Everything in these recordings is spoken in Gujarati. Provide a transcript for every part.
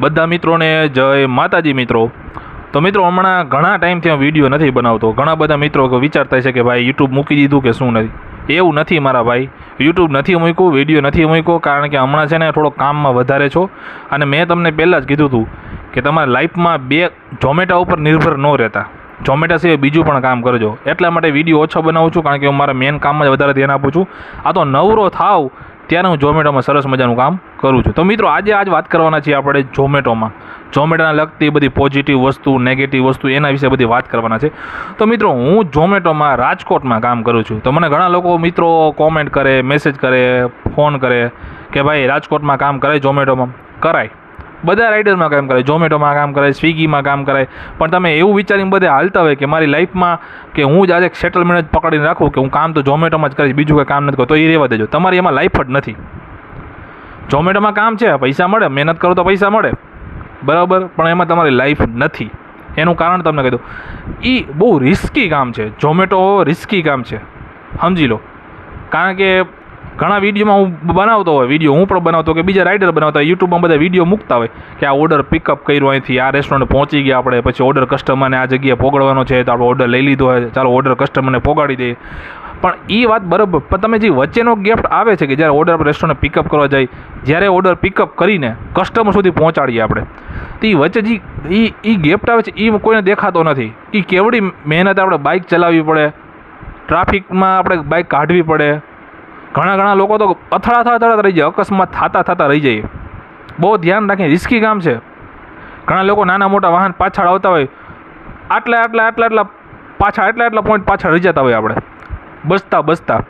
બધા મિત્રોને જય માતાજી મિત્રો। તો મિત્રો હમણાં ઘણા ટાઈમથી હું વિડીયો નથી બનાવતો। ઘણા બધા મિત્રો વિચારતા છે કે ભાઈ યુટ્યુબ મૂકી દીધું કે શું નથી। એવું નથી મારા ભાઈ, યુટ્યુબ નથી મૂક્યું, વિડીયો નથી મૂક્યો, કારણ કે હમણાં છે ને થોડો કામમાં વધારે છો। અને મેં તમને પહેલાં જ કીધું હતું કે તમારા લાઈફમાં બે ઝોમેટો ઉપર નિર્ભર ન રહેતા, ઝોમેટો સિવાય બીજું પણ કામ કરજો। એટલા માટે વિડીયો ઓછો બનાવું છું, કારણ કે હું મારા મેઇન કામમાં જ વધારે ધ્યાન આપું છું। આ તો નવરો થાવ ત્યારે હું ઝોમેટોમાં સરસ મજાનું કામ કરું છું। તો મિત્રો આજ વાત કરવાના છીએ આપણે ઝોમેટોના લગતી બધી પોઝિટિવ વસ્તુ, નેગેટિવ વસ્તુ, એના વિશે બધી વાત કરવાના છે। તો મિત્રો હું ઝોમેટોમાં રાજકોટમાં કામ કરું છું। તો મને ઘણા લોકો મિત્રો કોમેન્ટ કરે, મેસેજ કરે, ફોન કરે કે ભાઈ રાજકોટમાં કામ કરાય, ઝોમેટોમાં કરાય, બધા રાઇડરમાં કામ કરે, ઝોમેટોમાં કામ કરે, સ્વિગીમાં કામ કરાય। પણ તમે એવું વિચારીને બધે હાલતા હોય કે મારી લાઈફમાં કે હું જ આજે સેટલમેન્ટ જ પકડીને રાખું કે હું કામ તો ઝોમેટોમાં જ કરીશ, બીજું કંઈ કામ નથી કરતો, તો એ રહેવા દેજો, તમારી એમાં લાઈફ જ નથી। ઝોમેટોમાં કામ છે, પૈસા મળે, મહેનત કરો તો પૈસા મળે, બરાબર, પણ એમાં તમારી લાઈફ નથી। એનું કારણ તમને કહી દઉં, એ બહુ રિસ્કી કામ છે। ઝોમેટો રિસ્કી કામ છે, સમજી લો। કારણ કે ઘણા વિડીયોમાં હું બનાવતો હોય, વિડીયો હું પણ બનાવતો કે બીજા રાઇડર બનાવતા હોય, યુટ્યુબમાં બધા વિડીયો મૂકતા હોય કે આ ઓર્ડર પિકઅપ કર્યો અહીંથી, આ રેસ્ટોરન્ટ પહોંચી ગયા આપણે, પછી ઓર્ડર કસ્ટમરને આ જગ્યાએ પોગાડવાનો છે તો આપણે ઓર્ડર લઈ લીધો હોય, ચાલો ઓર્ડર કસ્ટમરને પોગાડી દઈએ। પણ એ વાત બરાબર, પણ તમે જે વચ્ચેનો ગેપ આવે છે કે જ્યારે ઓર્ડર આપણે રેસ્ટોરન્ટ પિકઅપ કરવા જાય, જ્યારે ઓર્ડર પિકઅપ કરીને કસ્ટમર સુધી પહોંચાડીએ આપણે, તો એ વચ્ચે જે એ ગેપ આવે છે એ કોઈને દેખાતો નથી। એ કેવડી મહેનત આપણે બાઇક ચલાવવી પડે, ટ્રાફિકમાં આપણે બાઇક કાઢવી પડે, ઘણા લોકો તો અથડાતા રહી જાય, અકસ્માત થતા રહી જાય। બહુ ધ્યાન રાખીને, રિસ્કી કામ છે। ઘણા લોકો નાના મોટા વાહન પાછળ આવતા હોય, આટલા પોઈન્ટ પાછળ રહી જતા હોય આપણે બચતા।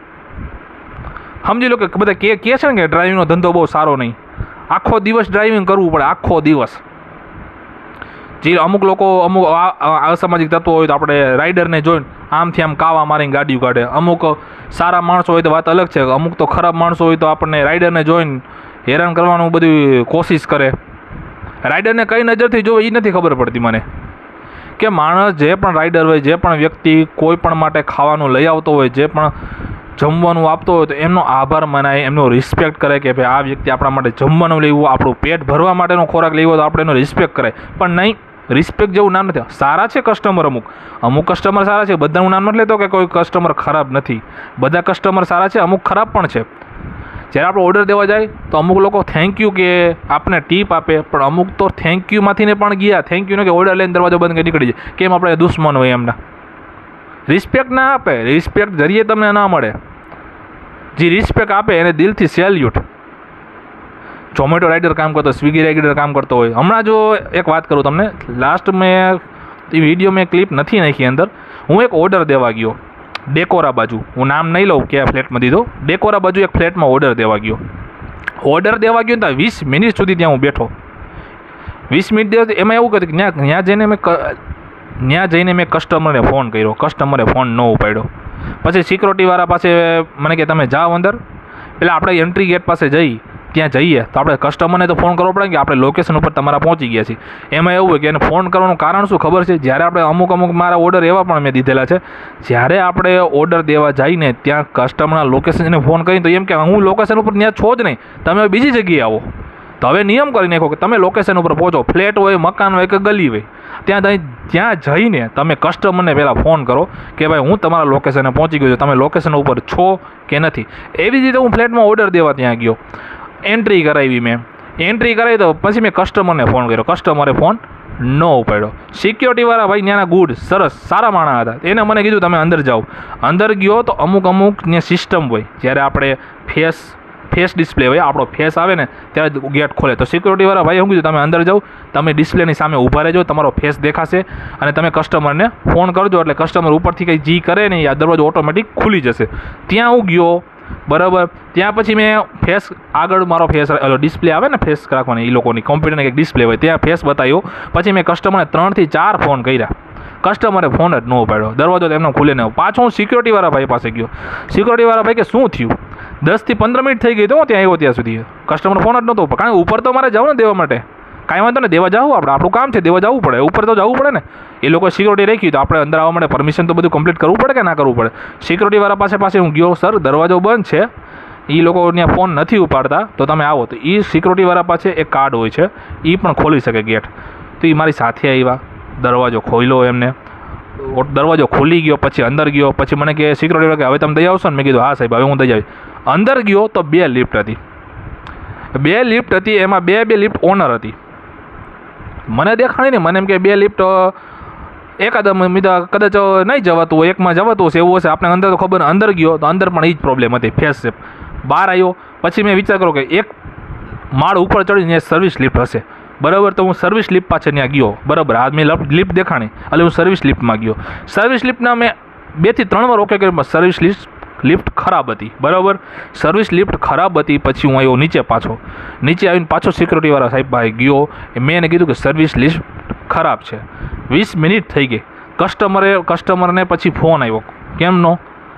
સમજી લો કે બધા કહે છે ને કે ડ્રાઇવિંગનો ધંધો બહુ સારો નહીં, આખો દિવસ ડ્રાઇવિંગ કરવું પડે, આખો દિવસ। જે અમુક લોકો અમુક અસામાજિક તત્વો હોય તો આપણે રાઇડરને જોઈને આમથી આમ કાવા મારીને ગાડીઓ કાઢે। અમુક સારા માણસો હોય તો વાત અલગ છે, અમુક તો ખરાબ માણસો હોય તો આપણને રાઇડરને જોઈને હેરાન કરવાનું બધી કોશિશ કરે। રાઇડરને કઈ નજરથી જોવે એ નથી ખબર પડતી મને, કે માણસ જે પણ રાઇડર હોય, જે પણ વ્યક્તિ કોઈ પણ માટે ખાવાનું લઈ આવતો હોય, જે પણ જમવાનું આપતો હોય, તો એમનો આભાર મનાય, એમનો રિસ્પેક્ટ કરે કે ભાઈ આ વ્યક્તિ આપણા માટે જમવાનું લેવું, આપણું પેટ ભરવા માટેનો ખોરાક લેવો, તો આપણે એનો રિસ્પેક્ટ કરાય। પણ નહીં, રિસ્પેક્ટ જેવું નામ નથી। સારા છે કસ્ટમર, અમુક કસ્ટમર સારા છે, બધાનું નામ નથી લેતો કે કોઈ કસ્ટમર ખરાબ નથી, બધા કસ્ટમર સારા છે, અમુક ખરાબ પણ છે। જ્યારે આપણે ઓર્ડર દેવા જાય તો અમુક લોકો થેન્ક યુ કે આપને ટીપ આપે, પણ અમુક તો થેન્ક યુમાંથી ને પણ ગયા, થેન્ક યુ ને કે ઓર્ડર લઈને દરવાજો બંધ કરી નીકળી જાય, કેમ આપણે દુશ્મન હોય એમના, રિસ્પેક્ટ ના આપે। રિસ્પેક્ટ જરીએ તમને ના મળે, જે રિસ્પેક્ટ આપે એને દિલથી સેલ્યુટ। ઝોમેટો રાઇડર કામ કરતો, સ્વિગી રાઇડર કામ કરતો હોય, હમણાં જો એક વાત કરું તમને, લાસ્ટ મેં એ વિડીયો મેં ક્લિપ નથી નાખી અંદર, હું એક ઓર્ડર દેવા ગયો ડેકોરા બાજુ, હું નામ નહીં લઉં કે આ ફ્લેટમાં દીધો, ડેકોરા બાજુ એક ફ્લેટમાં ઓર્ડર દેવા ગયો તો 20 મિનિટ સુધી ત્યાં હું બેઠો। 20 મિનિટ દેવા, એમાં એવું કહ્યું કે ત્યાં જઈને મેં કસ્ટમરને ફોન કર્યો, કસ્ટમરે ફોન ન ઉપાડ્યો। પછી સિક્યોરિટીવાળા પાસે મને કે તમે જાઓ અંદર, પેલા આપણે એન્ટ્રી ગેટ પાસે ત્યાં જઈએ તો આપણે કસ્ટમરને તો ફોન કરવો પડે કે આપણે લોકેશન ઉપર તમારા પહોંચી ગયા છીએ। એમાં એવું હોય કે એને ફોન કરવાનું કારણ શું ખબર છે? જ્યારે આપણે અમુક મારા ઓર્ડર એવા પણ મેં દીધેલા છે, જ્યારે આપણે ઓર્ડર દેવા જઈને ત્યાં કસ્ટમરના લોકેશનને ફોન કરીને તો એમ કે હું લોકેશન ઉપર ત્યાં છો જ નહીં, તમે બીજી જગ્યાએ આવો। તો હવે નિયમ કરી નાખો કે તમે લોકેશન ઉપર પહોંચો, ફ્લેટ હોય, મકાન હોય કે ગલી હોય, ત્યાં જઈને તમે કસ્ટમરને પહેલાં ફોન કરો કે ભાઈ હું તમારા લોકેશને પહોંચી ગયો છું, તમે લોકેશન ઉપર છો કે નથી। એવી જ રીતે હું ફ્લેટમાં ઓર્ડર દેવા ત્યાં ગયો, એન્ટ્રી કરાવી, મેં એન્ટ્રી કરાવી તો પછી મેં કસ્ટમરને ફોન કર્યો, કસ્ટમરે ફોન ન ઉપાડ્યો। સિક્યોરિટીવાળા ભાઈ ત્યાંના ગુડ, સરસ, સારા માણસ હતા, એને મને કીધું તમે અંદર જાઓ। અંદર ગયો તો અમુક ત્યાં સિસ્ટમ હોય, જ્યારે આપણે ફેસ ડિસ્પ્લે હોય, આપણો ફેસ આવે ને ત્યારે ગેટ ખોલે, તો સિક્યોરિટીવાળા ભાઈ શું કીધું તમે અંદર જાઓ, તમે ડિસ્પ્લેની સામે ઊભા રહેજો, તમારો ફેસ દેખાશે અને તમે કસ્ટમરને ફોન કરજો, એટલે કસ્ટમર ઉપરથી કંઈ જી કરે ને આ દરવાજો ઓટોમેટિક ખુલી જશે। ત્યાં હું ગયો, બરાબર, ત્યાં પછી મેં ફેસ આગળ મારો ફેસ ડિસ્પ્લે આવે ને ફેસ રાખવાની, એ લોકોની કોમ્પ્યુટરની કંઈક ડિસ્પ્લે હોય, ત્યાં ફેસ બતાવ્યો। પછી મેં કસ્ટમરને 3 થી 4 ફોન કર્યા, કસ્ટમરે ફોન જ ન ઉપાડ્યો, દરવાજો એમનો ખુલે ને। પાછો હું સિક્યોરિટીવાળા ભાઈ પાસે ગયો, સિક્યોરિટીવાળા ભાઈ કે શું થયું? 10 થી 15 મિનિટ થઈ ગઈ તો હું ત્યાં આવ્યો, ત્યાં સુધી કસ્ટમર ફોન જ નહોતો, કારણ કે ઉપર તો મારે જવું ને દેવા માટે, કાંઈ વાંધો ને, દેવા જવું, આપણું કામ છે, દેવા જવું પડે, ઉપર તો જવું પડે ને। એ લોકો સિક્યોરિટી રાખી તો આપણે અંદર આવવા માટે પરમિશન તો બધું કમ્પ્લીટ કરવું પડે કે ના કરવું પડે? સિક્યોરિટીવાળા પાસે હું ગયો, સર દરવાજો બંધ છે, એ લોકો ત્યાં ફોન નથી ઉપાડતા તો તમે આવો તો એ સિક્યુરિટીવાળા પાસે એક કાર્ડ હોય છે, એ પણ ખોલી શકે ગેટ. તો એ મારી સાથે આવ્યા, દરવાજો ખોલ્યો એમને, દરવાજો ખુલી ગયો, પછી અંદર ગયો, પછી મને કે સિક્યુરિટી કે હવે તમે દઈ આવશો ને? મેં કીધું હા સાહેબ હવે હું દઈ આવી. અંદર ગયો તો 2 લિફ્ટ હતી, 2 લિફ્ટ હતી, એમાં 2 લિફ્ટ ઓનર હતી. મને દેખાણી ને, મને એમ કે 2 લિફ્ટ એકાદ કદાચ નહીં જવાતું હોય, એકમાં જવાતું હશે એવું હશે, આપણે અંદર તો ખબર. અંદર ગયો તો અંદર પણ એ જ પ્રોબ્લેમ હતી, ફેસ શેપ. બહાર આવ્યો પછી મેં વિચાર કર્યો કે એક માળ ઉપર ચડીને સર્વિસ લિફ્ટ હશે, બરાબર. તો હું સર્વિસ લિફ્ટ પાછળ ત્યાં ગયો, બરાબર. આ મેં લિફ્ટ દેખાણી એટલે હું સર્વિસ લિફ્ટમાં ગયો. સર્વિસ લિફ્ટના મેં 2 થી 3 વાર ઓકે કર્યું, સર્વિસ લિફ્ટ ખરાબ હતી, બરાબર. સર્વિસ લિફ્ટ ખરાબ હતી. પછી હું આવ્યો નીચે, પાછો નીચે આવીને પાછો સિક્યુરિટીવાળા સાહેબ ભાઈ ગયો, મેં એને કીધું કે સર્વિસ લિફ્ટ ખરાબ છે. 20 મિનિટ થઈ ગઈ, કસ્ટમરને પછી ફોન આવ્યો, કેમનો?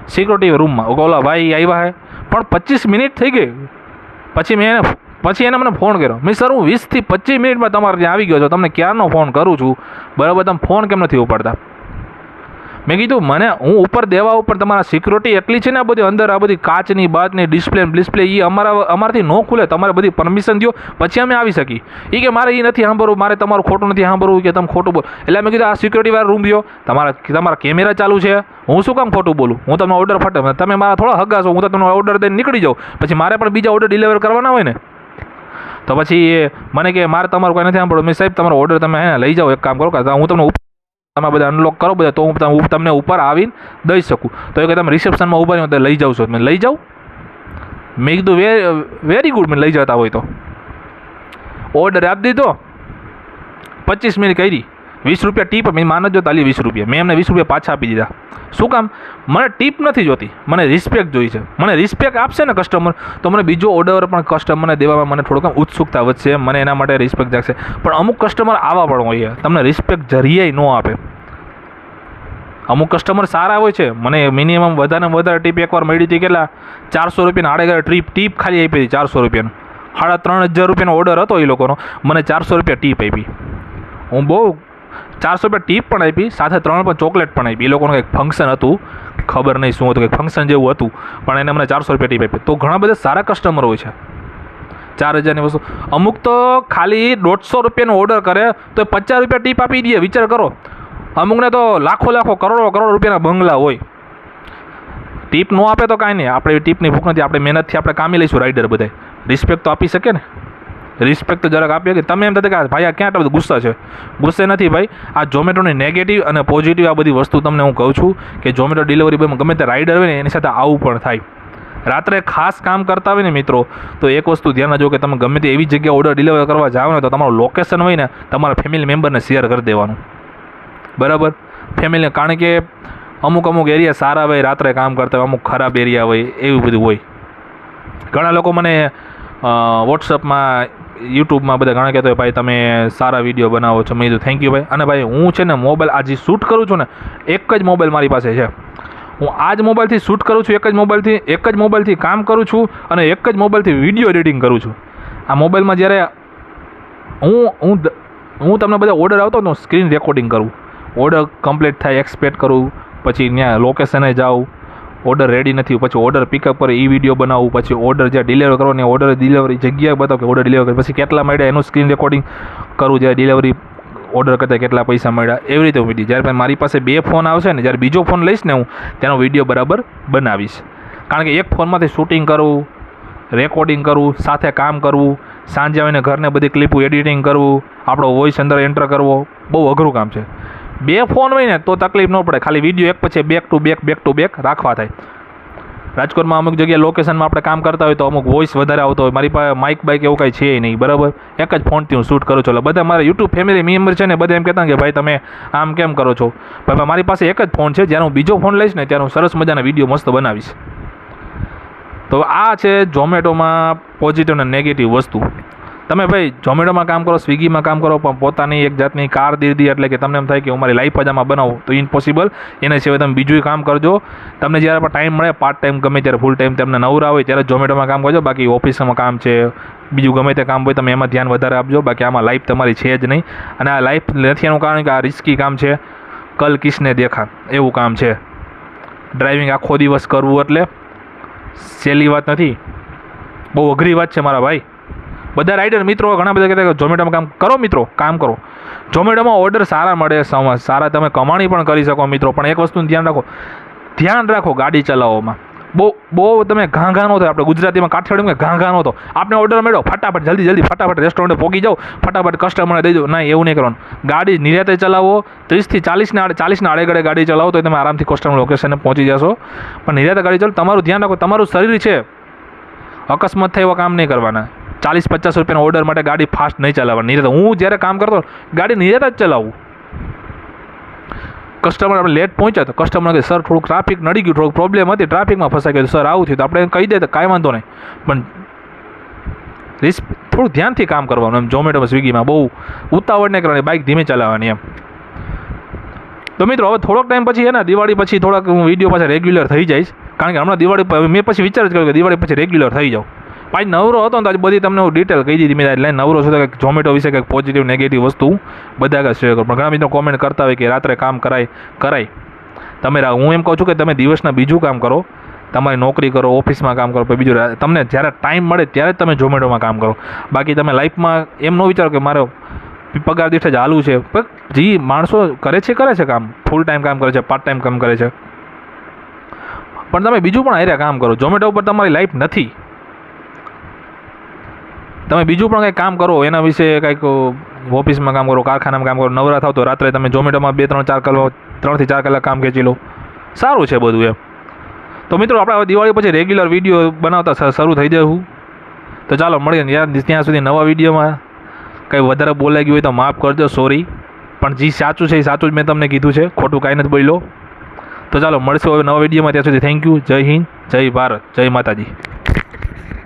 સિક્યુરિટી રૂમમાં. ઓલા ભાઈ આવ્યા હે, પણ 25 મિનિટ થઈ ગઈ. પછી એને મને ફોન કર્યો, મેં સર હું 20 થી 25 મિનિટમાં તમારે ત્યાં આવી ગયો છો, તમને ક્યારનો ફોન કરું છું, બરાબર, તમે ફોન કેમ નથી ઉપાડતા? મેં કીધું હું ઉપર દેવા ઉપર તમારા સિક્યુરિટી એટલી છે ને, આ બધી અંદર આ બધી કાચની બાતની ડિસ્પ્લે એ અમારાથી ન ખુલે, તમારે બધી પરમિશન દો પછી અમે આવી શકી. એ કે મારે એ નથી સાંભળવું, મારે તમારું ખોટું નથી સાંભળવું, કે તમે ખોટું બોલો. એટલે મેં કીધું આ સિક્યુરિટીવાળા રૂમ દો, તમારા કેમેરા ચાલુ છે, હું શું કામ ખોટું બોલું? હું તમને ઓર્ડર ફટે, તમે મારા થોડા હગા છો, હું તો તમને ઓર્ડર દઈને નીકળી જાઉં, પછી મારે પણ બીજા ઓર્ડર ડિલિવર કરવાના હોય ને. તો પછી મને કે મારે તમારું કંઈ નથી સાંભળવું. મેં સાહેબ તમારો ઓર્ડર તમે લઈ જાઓ, એક કામ કરો કે હું તમને તમે બધા અનલોક કરો બધા, તો હું તમને ઉપર આવીને દઈ શકું. તો એ કે તમે રિસેપ્શનમાં ઉભા રહ્યો લઈ જાઉં છો? મેં લઈ જાઉં. મેં કીધું વેરી ગુડ, મેં લઈ જતા હોય તો. ઓર્ડર આપી દીધો, 25 મિનિટ કરી, 20 રૂપિયા ટીપ મેં માન જો તાલી 20 રૂપિયા મેં એમને 20 રૂપિયા પાછા આપી દીધા. શું કામ? મને ટીપ નથી જોતી, મને રિસ્પેક્ટ જોઈ છે. મને રિસ્પેક્ટ આપશે ને કસ્ટમર તો મને બીજો ઓર્ડર પણ કસ્ટમરને દેવામાં મને થોડુંક ઉત્સુકતા વધશે, મને એના માટે રિસ્પેક્ટ જાગશે. પણ અમુક કસ્ટમર આવા પણ હોય, તમને રિસ્પેક્ટ જરીએ ન આપે. અમુક કસ્ટમર સારા હોય છે, મને મિનિમમ વધારે ટીપ એકવાર મળી હતી, કેટલા 400 રૂપિયાના આડેગાડે ટીપ ખાલી આપી હતી. 400 રૂપિયાનું 3500 રૂપિયાનો ઓર્ડર હતો એ લોકોનો, મને 400 રૂપિયા ટીપ આપી. હું બહુ 400 રૂપિયા ટીપ પણ આપી, સાથે 3 પણ ચોકલેટ પણ આપી. એ લોકોનું કંઈક ફંક્શન હતું, ખબર નહીં શું હતું, કંઈક ફંક્શન જેવું હતું, પણ એને મને 400 રૂપિયા ટીપ આપી. તો ઘણા બધા સારા કસ્ટમર હોય છે. 4000ની વસ્તુ અમુક તો ખાલી 150 રૂપિયાનો ઓર્ડર કરે તો 50 રૂપિયા ટીપ આપી દે. વિચાર કરો, અમુકને તો લાખો કરોડો રૂપિયાના બંગલા હોય. ટીપ ન આપે તો કાંઈ નહીં, આપણે ટીપની ભૂખ નથી, આપણે મહેનતથી આપણે કામી લઈશું. રાઇડર બધા રિસ્પેક્ટ તો આપી શકે ને, રિસ્પેક્ટ તો જરાક આપીએ. કે તમે એમ થતા કે ભાઈ આ ક્યાં આટલા બધા ગુસ્સા છે? ગુસ્સે નથી ભાઈ, આ ઝોમેટોની નેગેટિવ અને પોઝિટિવ આ બધી વસ્તુ તમને હું કહું છું કે ઝોમેટો ડિલિવરી બોયમાં ગમે તે રાઇડર હોય ને એની સાથે આવું પણ થાય. રાત્રે ખાસ કામ કરતા હોય ને મિત્રો, તો એક વસ્તુ ધ્યાન રાખજો કે તમે ગમે તે એવી જગ્યાએ ઓર્ડર ડિલિવર કરવા જાઓ ને તો તમારું લોકેશન હોય ને તમારા ફેમિલી મેમ્બરને શેર કરી દેવાનું, બરાબર. ફેમિલીને, કારણ કે અમુક એરિયા સારા હોય, રાત્રે કામ કરતા હોય, અમુક ખરાબ એરિયા હોય, એવું બધું હોય. ઘણા લોકો મને વોટ્સઅપમાં યુટ્યુબમાં બધા ઘણા કહેતા હોય ભાઈ તમે સારા વિડીયો બનાવો છો. મેં કીધું થેન્ક યુ ભાઈ. અને ભાઈ હું છે ને મોબાઈલ આજે શૂટ કરું છું ને, એક જ મોબાઈલ મારી પાસે છે. હું આ જ મોબાઈલથી શૂટ કરું છું, એક જ મોબાઈલથી કામ કરું છું, અને એક જ મોબાઈલથી વિડીયો એડિટિંગ કરું છું. આ મોબાઈલમાં જ્યારે હું તમને બધા ઓર્ડર આવતો તો સ્ક્રીન રેકોર્ડિંગ કરું, ઓર્ડર કમ્પ્લીટ થાય એક્સપેક્ટ કરું, પછી ત્યાં લોકેશને જાઉં, ઓર્ડર રેડી નથી, પછી ઓર્ડર પિકઅપ કરે એ વિડીયો બનાવું, પછી ઓર્ડર જ્યાં ડિલિવર કરવાની ઓર્ડર ડિલિવરી જગ્યાએ બતાવો કે ઓર્ડર ડિલિવર કરે, પછી કેટલા મળ્યા એનું સ્ક્રીન રેકોર્ડિંગ કરું, જ્યારે ડિલિવરી ઓર્ડર કરતા કેટલા પૈસા મળ્યા, એવી રીતે હું વિડીયો. જ્યારે મારી પાસે 2 ફોન આવશે ને, જ્યારે બીજો ફોન લઈશ ને હું તેનો વિડીયો બરાબર બનાવીશ. કારણ કે એક ફોનમાંથી શૂટિંગ કરવું, રેકોર્ડિંગ કરવું, સાથે કામ કરવું, સાંજે આવીને ઘરને બધી ક્લિપો એડિટિંગ કરવું, આપણો વોઇસ અંદર એન્ટર કરવો, બહુ અઘરું કામ છે. 2 ફોન હોય ને તો તકલીફ ન પડે, ખાલી વિડીયો એક પછી બેક ટુ બેક રાખવા થાય. રાજકોટમાં અમુક જગ્યાએ લોકેશનમાં આપણે કામ કરતા હોય તો અમુક વોઇસ વધારે આવતો હોય, મારી પાસે માઇક બાઇક એવું કાંઈ છે નહીં, બરાબર. એક જ ફોનથી હું શૂટ કરું છું. એટલે બધા મારા યુટ્યુબ ફેમિલી મેમ્બર છે ને બધા એમ કહેતા કે ભાઈ તમે આમ કેમ કરો છો? ભાઈ મારી પાસે એક જ ફોન છે, જ્યારે હું બીજો ફોન લઈશ ને ત્યારે હું સરસ મજાના વિડીયો મસ્ત બનાવીશ. તો આ છે ઝોમેટોમાં પોઝિટિવ અને નેગેટિવ વસ્તુ. તમે ભાઈ ઝોમેટોમાં કામ કરો, સ્વિગીમાં કામ કરો, પણ પોતાની એક જાતની કારકિર્દી એટલે કે તમને એમ થાય કે હું મારી લાઈફ જ આમાં બનાવું તો ઇમ્પોસિબલ. એના સિવાય તમે બીજું કામ કરજો. તમને જ્યારે પણ ટાઈમ મળે, પાર્ટ ટાઈમ ગમે ત્યારે, ફૂલ ટાઈમ તમને નવરા હોય ત્યારે ઝોમેટોમાં કામ કરજો. બાકી ઓફિસમાં કામ છે, બીજું ગમે તે કામ હોય તમે એમાં ધ્યાન વધારે આપજો. બાકી આમાં લાઈફ તમારી છે જ નહીં. અને આ લાઈફ નથી એનું કારણ કે આ રિસ્કી કામ છે, કલ કિસને દેખા એવું કામ છે. ડ્રાઇવિંગ આખો દિવસ કરવું એટલે સહેલી વાત નથી. બહુ અઘરી વાત છે મારા ભાઈ. બધા રાઇડર મિત્રો ઘણા બધા કહેતા કે ઝોમેટોમાં કામ કરો મિત્રો, કામ કરો. ઝોમેટોમાં ઓર્ડર સારા મળે, સારા તમે કમાણી પણ કરી શકો મિત્રો. પણ એક વસ્તુનું ધ્યાન રાખો ગાડી ચલાવવામાં. બહુ તમે ઘાંઘા ન થાય. આપણે ગુજરાતીમાં કાઠિયાવાડીમાં ઘાંઘા ન થો. આપણે ઓર્ડર મળ્યો ફટાફટ જલ્દી ફટાફટ રેસ્ટોરન્ટે પહોંચી જાઓ, ફટાફટ કસ્ટમરને દઈ દો. ના, એવું નહીં કરવાનું. ગાડી નિરાતે ચલાવો. 30 થી 40ના આડેગળે ગાડી ચલાવો તો તમે આરામથી કસ્ટમર લોકેશને પહોંચી જશો. પણ નિરાતે ગાડી ચલાવો. તમારું ધ્યાન રાખો. તમારું શરીર છે, અકસ્માત થાય એવા કામ નહીં કરવાના. 40-50 રૂપિયાના ઓર્ડર માટે ગાડી ફાસ્ટ નહીં ચલાવવાની. નિરાતે હું જ્યારે કામ કરતો ગાડી નિરાતે જ ચલાવું. કસ્ટમર આપણે લેટ પહોંચ્યા તો કસ્ટમર કહે સર થોડુંક ટ્રાફિક નડી ગયું, થોડુંક પ્રોબ્લેમ હતી, ટ્રાફિકમાં ફસાઈ ગયું સર, આવું થયું તો આપણે કહી દે તો કાંઈ વાંધો નહીં. પણ થોડું ધ્યાનથી કામ કરવાનું એમ. ઝોમેટોમાં સ્વિગીમાં બહુ ઉતાવળ નહીં કરવાની, બાઇક ધીમે ચલાવવાની એમ. તો મિત્રો હવે થોડોક ટાઈમ પછી છે ને દિવાળી પછી થોડાક હું વિડીયો પાછા રેગ્યુલર થઈ જઈશ. કારણ કે હમણાં દિવાળી મેં પછી વિચાર જ કર્યો કે દિવાળી પછી રેગ્યુલર થઈ જાઉં. પાછી નવરો હતો ને તો બધી તમને હું ડિટેલ કહી દીધી. મેં એટલે નવરો છું તો કંઈક ઝોમેટો વિશે કંઈક પોઝિટિવ નેગેટિવ વસ્તુ બધા કાંઈ શેર કરો. પણ ઘણા મિત્રો કોમેન્ટ કરતા હોય કે રાત્રે કામ કરાય. તમે હું એમ કહું છું કે તમે દિવસના બીજું કામ કરો, તમારી નોકરી કરો, ઓફિસમાં કામ કરો, બીજું તમને જ્યારે ટાઈમ મળે ત્યારે જ તમે ઝોમેટોમાં કામ કરો. બાકી તમે લાઈફમાં એમ ન વિચારો કે મારો પગાર દીઠ જ હાલવું છે. જે માણસો કરે છે કામ, ફૂલ ટાઈમ કામ કરે છે, પાર્ટ ટાઈમ કામ કરે છે, પણ તમે બીજું પણ હારે કામ કરો. ઝોમેટો ઉપર તમારી લાઈફ નથી. તમે બીજું પણ કંઈક કામ કરો, એના વિશે કંઈક ઓફિસમાં કામ કરો, કારખાનામાં કામ કરો. નવરા થાવ તો રાત્રે તમે ઝોમેટોમાં 3 થી 4 કલાક કામ ખેંચી લો. સારું છે બધું એમ. તો મિત્રો આપણે હવે દિવાળી પછી રેગ્યુલર વિડીયો બનાવતા શરૂ થઈ જવું. તો ચાલો મળીએ ત્યાં સુધી નવા વિડીયોમાં. કંઈ વધારે બોલાઈ ગયું હોય તો માફ કરજો, સોરી. પણ જે સાચું છે એ સાચું જ મેં તમને કીધું છે, ખોટું કાંઈ નથી બોલ્યો. તો ચાલો મળશું હવે નવા વિડીયોમાં. ત્યાં સુધી થેન્ક યુ. જય હિન્દ, જય ભારત, જય માતાજી.